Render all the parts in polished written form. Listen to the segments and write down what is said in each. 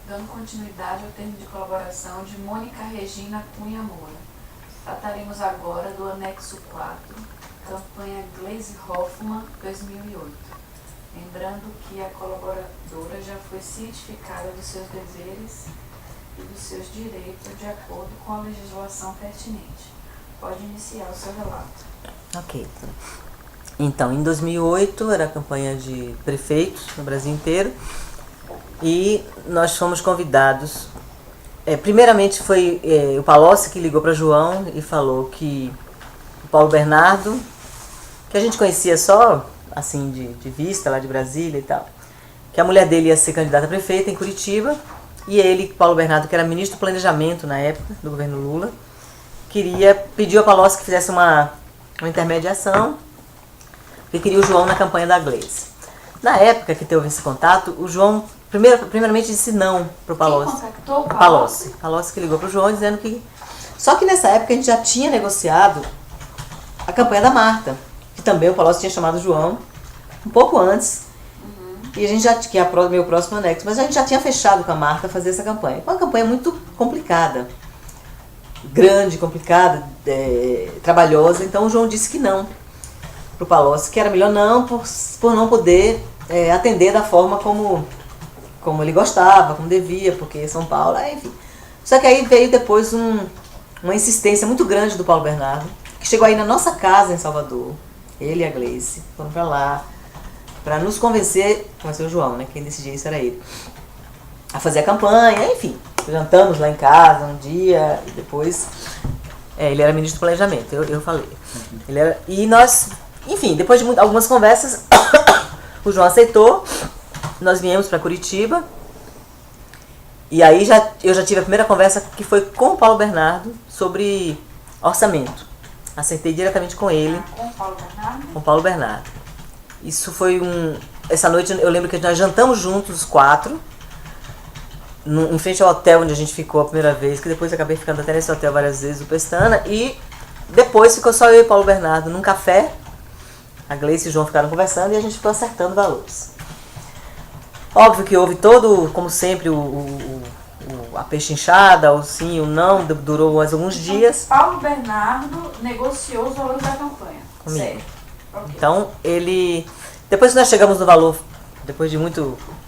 dando continuidade ao termo de colaboração de Mônica Regina Cunha Moura. Trataremos agora do anexo 4, campanha Gleisi Hoffmann 2008. Lembrando que a colaboradora já foi cientificada dos seus deveres e dos seus direitos de acordo com a legislação pertinente. Pode iniciar o seu relato. Ok. Então, em 2008, era a campanha de prefeitos no Brasil inteiro e nós fomos convidados. Primeiramente foi o Palocci que ligou para João e falou que o Paulo Bernardo, que a gente conhecia só assim de vista lá de Brasília e tal, que a mulher dele ia ser candidata a prefeita em Curitiba e ele, Paulo Bernardo, que era ministro do Planejamento na época do governo Lula, pediu a Palocci que fizesse uma intermediação, porque queria o João na campanha da Gleisi. Na época que teve esse contato, o João primeiramente disse não para o Palocci. Quem contactou o Palocci? Palocci que ligou para o João dizendo que... Só que nessa época a gente já tinha negociado a campanha da Marta, que também o Palocci tinha chamado o João um pouco antes, e a gente já que é meu próximo anexo, mas a gente já tinha fechado com a Marta fazer essa campanha. Uma campanha muito complicada, grande, complicada, trabalhosa, então o João disse que não para o Palocci, que era melhor não, por não poder atender da forma como ele gostava, como devia, porque São Paulo, enfim. Só que aí veio depois uma insistência muito grande do Paulo Bernardo, que chegou aí na nossa casa em Salvador, ele e a Gleisi, foram para lá, para nos convencer o João, né, quem decidia isso era ele, a fazer a campanha, enfim. Jantamos lá em casa um dia, e depois, ele era ministro do Planejamento, eu falei. E nós, enfim, depois de algumas conversas, o João aceitou, nós viemos para Curitiba, e aí eu já tive a primeira conversa que foi com o Paulo Bernardo sobre orçamento. Aceitei diretamente com ele. Com o Paulo Bernardo? Com o Paulo Bernardo. Isso foi essa noite eu lembro que nós jantamos juntos, os 4, em frente ao hotel onde a gente ficou a primeira vez, que depois eu acabei ficando até nesse hotel várias vezes, o Pestana, e depois ficou só eu e Paulo Bernardo num café. A Gleisi e o João ficaram conversando e a gente ficou acertando valores. Óbvio que houve como sempre, a pechinchada, o sim, o não, durou mais alguns dias. Paulo Bernardo negociou os valores da campanha. Comigo. Certo. Okay. Então, depois que nós chegamos no valor,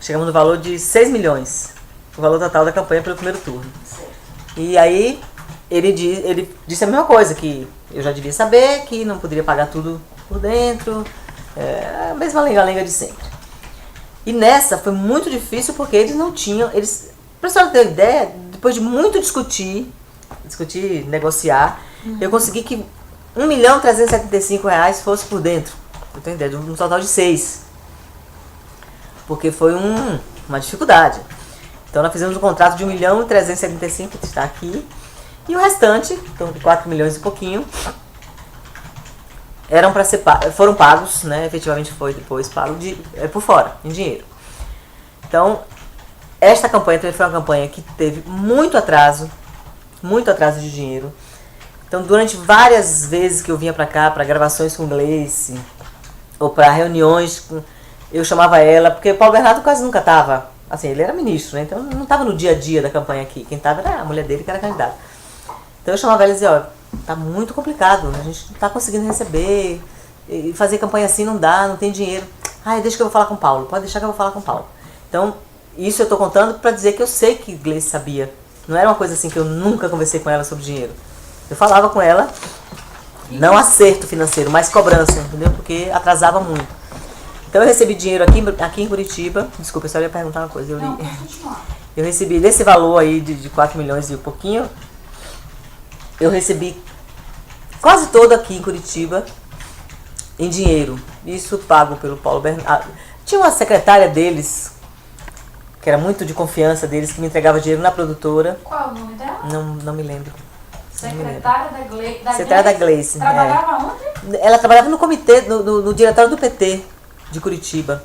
chegamos no valor de 6 milhões, o valor total da campanha pelo primeiro turno. Certo. E aí, ele disse a mesma coisa, que eu já devia saber, que não poderia pagar tudo por dentro, a mesma lenga-lenga de sempre. E nessa foi muito difícil porque eles não tinham, para a senhora ter uma ideia, depois de muito discutir, negociar, eu consegui que R$1.375.000 fosse por dentro. Eu tenho ideia, de um total de 6. Porque foi uma dificuldade. Então nós fizemos um contrato de 1.375.000, que está aqui. E o restante, então de 4 milhões e pouquinho, foram pagos, né? Efetivamente foi depois pago por fora, em dinheiro. Então, esta campanha também foi uma campanha que teve muito atraso de dinheiro. Então, durante várias vezes que eu vinha para cá, para gravações com Gleisi, ou para reuniões, eu chamava ela, porque o Paulo Bernardo quase nunca estava, assim, ele era ministro, né? Então não estava no dia a dia da campanha aqui. Quem estava era a mulher dele, que era candidata. Então eu chamava ela e dizia, tá muito complicado, a gente não está conseguindo receber, e fazer campanha assim não dá, não tem dinheiro. Deixa que eu vou falar com o Paulo, pode deixar que eu vou falar com o Paulo. Então, isso eu estou contando para dizer que eu sei que Gleisi sabia. Não era uma coisa assim que eu nunca conversei com ela sobre dinheiro. Eu falava com ela, não acerto financeiro, mas cobrança, entendeu? Porque atrasava muito. Então eu recebi dinheiro aqui em Curitiba. Desculpa, eu só ia perguntar uma coisa. Eu recebi desse valor aí de 4 milhões e um pouquinho, eu recebi quase todo aqui em Curitiba em dinheiro. Isso pago pelo Paulo Bernardo. Tinha uma secretária deles, que era muito de confiança deles, que me entregava dinheiro na produtora. Qual é o nome dela? Não me lembro. Secretária da Gleisi. Secretária da Gleisi. Trabalhava onde? Ela trabalhava no comitê, no diretório do PT de Curitiba.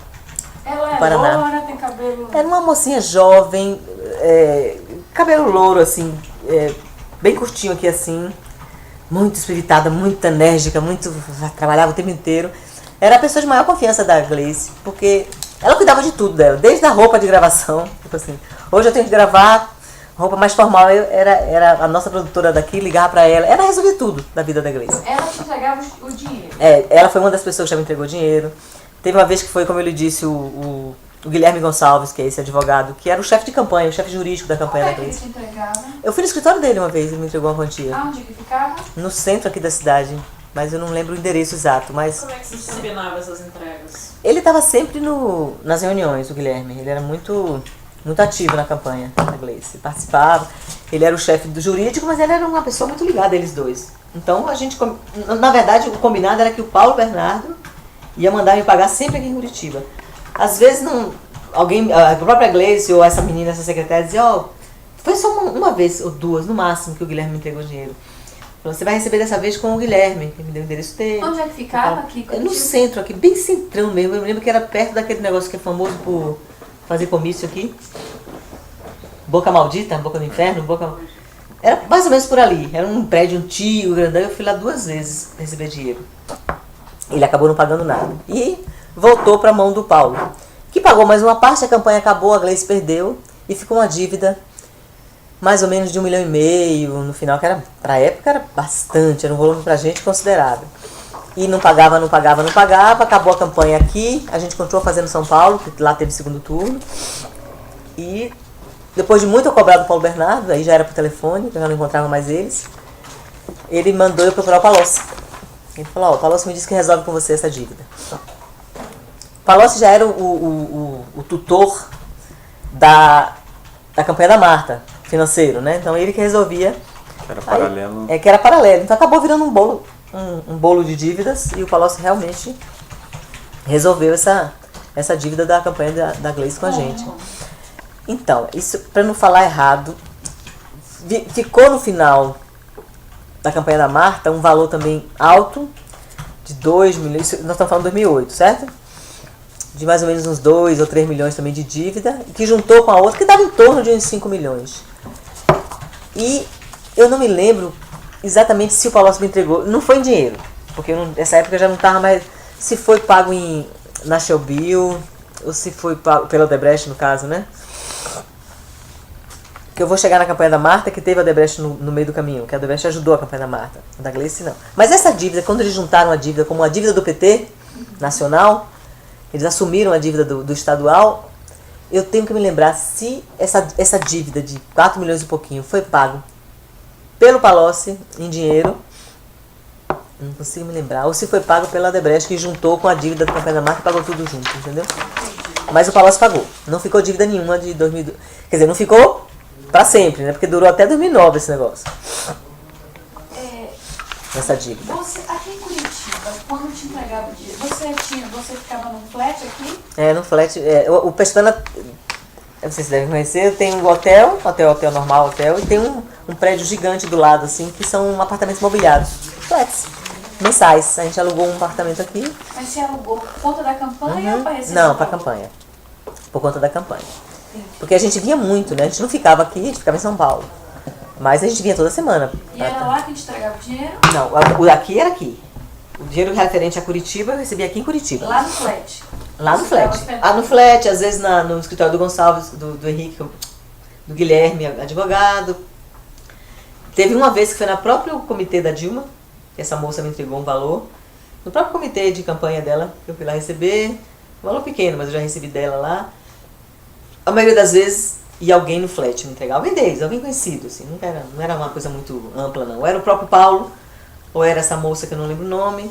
Ela é Paraná. loura, tem cabelo... Era uma mocinha jovem, cabelo louro, assim, bem curtinho aqui, assim, muito espiritada, muito enérgica, trabalhava o tempo inteiro. Era a pessoa de maior confiança da Gleisi, porque ela cuidava de tudo dela, desde a roupa de gravação, tipo assim, Hoje eu tenho que gravar roupa mais formal. Era a nossa produtora daqui, ligar pra ela. Ela resolvia tudo da vida da Gleice. Ela te entregava o dinheiro. Ela foi uma das pessoas que já me entregou dinheiro. Teve uma vez que foi, como eu lhe disse, o Guilherme Gonçalves, que é esse advogado, que era o chefe de campanha, o chefe jurídico da campanha da Como é que Gleice. ele te entregava? Eu fui no escritório dele uma vez, ele me entregou uma quantia. Aonde que ficava? No centro aqui da cidade, mas eu não lembro o endereço exato. Mas Como é que você combinava essas entregas? ele estava sempre nas reuniões, o Guilherme. Ele era muito ativo na campanha da Gleice. Participava. Ele era o chefe do jurídico, mas ele era uma pessoa muito ligada, eles dois. Então a gente, na verdade, o combinado era que o Paulo Bernardo ia mandar me pagar sempre aqui em Curitiba. Às vezes a própria Gleice ou essa menina, essa secretária dizia, foi só uma vez ou duas no máximo que o Guilherme me entregou dinheiro. Falou, você vai receber dessa vez com o Guilherme, que me deu o endereço dele. Onde é que ficava aqui? No centro aqui, bem centrão mesmo. Eu me lembro que era perto daquele negócio que é famoso por fazer comício aqui. Boca Maldita, Boca do Inferno, Era mais ou menos por ali. Era um prédio antigo, grandão. Eu fui lá 2 vezes receber dinheiro. Ele acabou não pagando nada. E voltou para a mão do Paulo, que pagou mais uma parte, a campanha acabou, a Gleice perdeu e ficou uma dívida mais ou menos de 1,5 milhão no final, que era, pra época era bastante, era um volume pra gente considerável. E não pagava, acabou a campanha aqui, a gente continuou fazendo São Paulo, que lá teve segundo turno. E depois de muito eu cobrar do Paulo Bernardo, aí já era por telefone, eu já não encontrava mais eles, ele mandou eu procurar o Palocci. Ele falou, o Palocci me disse que resolve com você essa dívida. O Palocci já era o tutor da campanha da Marta, financeiro, né? Então ele que resolvia. Era paralelo. Que era paralelo. Então acabou virando um bolo de dívidas e o Palocci realmente resolveu essa dívida da campanha da Gleice com a gente. Então, isso, para não falar errado, ficou no final da campanha da Marta um valor também alto de 2 milhões, nós estamos falando de 2008, certo? De mais ou menos uns 2 ou 3 milhões também de dívida, que juntou com a outra, que dava em torno de uns 5 milhões. E eu não me lembro exatamente se o Palocci me entregou, não foi em dinheiro, porque nessa época eu já não estava mais, se foi pago na Shellbill, ou se foi pago pela Odebrecht no caso, né? Que eu vou chegar na campanha da Marta, que teve a Odebrecht no meio do caminho, que a Odebrecht ajudou a campanha da Marta, da Gleice não. Mas essa dívida, quando eles juntaram a dívida como a dívida do PT nacional, eles assumiram a dívida do estadual, eu tenho que me lembrar se essa dívida de 4 milhões e pouquinho foi pago pelo Palocci em dinheiro, não consigo me lembrar, ou se foi pago pela Odebrecht, que juntou com a dívida da campanha da Marta e pagou tudo junto, entendeu? Mas o Palocci pagou, não ficou dívida nenhuma de 2002, quer dizer, não ficou pra sempre, né? Porque durou até 2009 esse negócio. Essa dívida. Você, aqui em Curitiba, quando te entregava o dinheiro, você ficava num flat aqui? No flat. O Pestana, eu não sei se devem conhecer, tem um hotel normal, hotel, e tem um prédio gigante do lado, assim, que são apartamentos mobiliados. Flats. Mensais. A gente alugou um apartamento aqui. Mas você alugou por conta da campanha ou para receber? Não, pra campanha. Por conta da campanha. Porque a gente vinha muito, né? A gente não ficava aqui, a gente ficava em São Paulo. Mas a gente vinha toda semana. E era lá que a gente entregava o dinheiro? Não, o daqui era aqui. O dinheiro referente a Curitiba eu recebia aqui em Curitiba. Lá no flat? Lá no flat. No flat, às vezes no escritório do Gonçalves, do Henrique, do Guilherme, advogado. Teve uma vez que foi no próprio comitê da Dilma, que essa moça me entregou um valor. No próprio comitê de campanha dela, eu fui lá receber. Um valor pequeno, mas eu já recebi dela lá. A maioria das vezes ia alguém no flat me entregar. Alguém deles, alguém conhecido, assim. Não era uma coisa muito ampla, não. Ou era o próprio Paulo, ou era essa moça que eu não lembro o nome,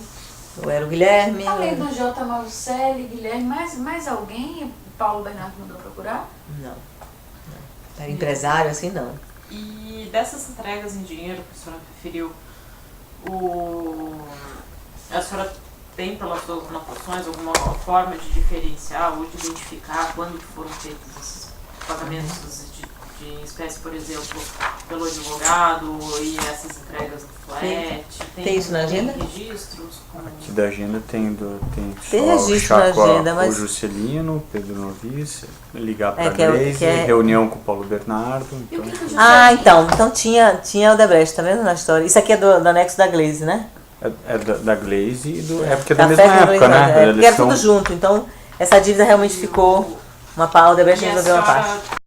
ou era o Guilherme. Além do J. Malucelli, Guilherme, mais alguém o Paulo Bernardo mandou procurar? Não. Era empresário, assim, não. E dessas entregas em dinheiro que a senhora preferiu, a senhora tem pelas suas anotações alguma forma de diferenciar ou de identificar quando foram feitos esses pagamentos de espécie, por exemplo, pelo advogado e essas entregas no flat? Tem isso na agenda? Tem registros? Aqui da agenda tem Tem só registro na agenda, mas... o Juscelino, Pedro Novice, ligar para que é- Gleice, que é- reunião com o Paulo Bernardo. E o que que o José Então tinha o Odebrecht, tá vendo na história? Isso aqui é do anexo da Gleice, né? É da Gleice e é porque é da Da mesma festa da época, Gleice, né? porque era tudo junto, então essa dívida realmente ficou uma pau, o Odebrecht E a resolveu uma senhora parte.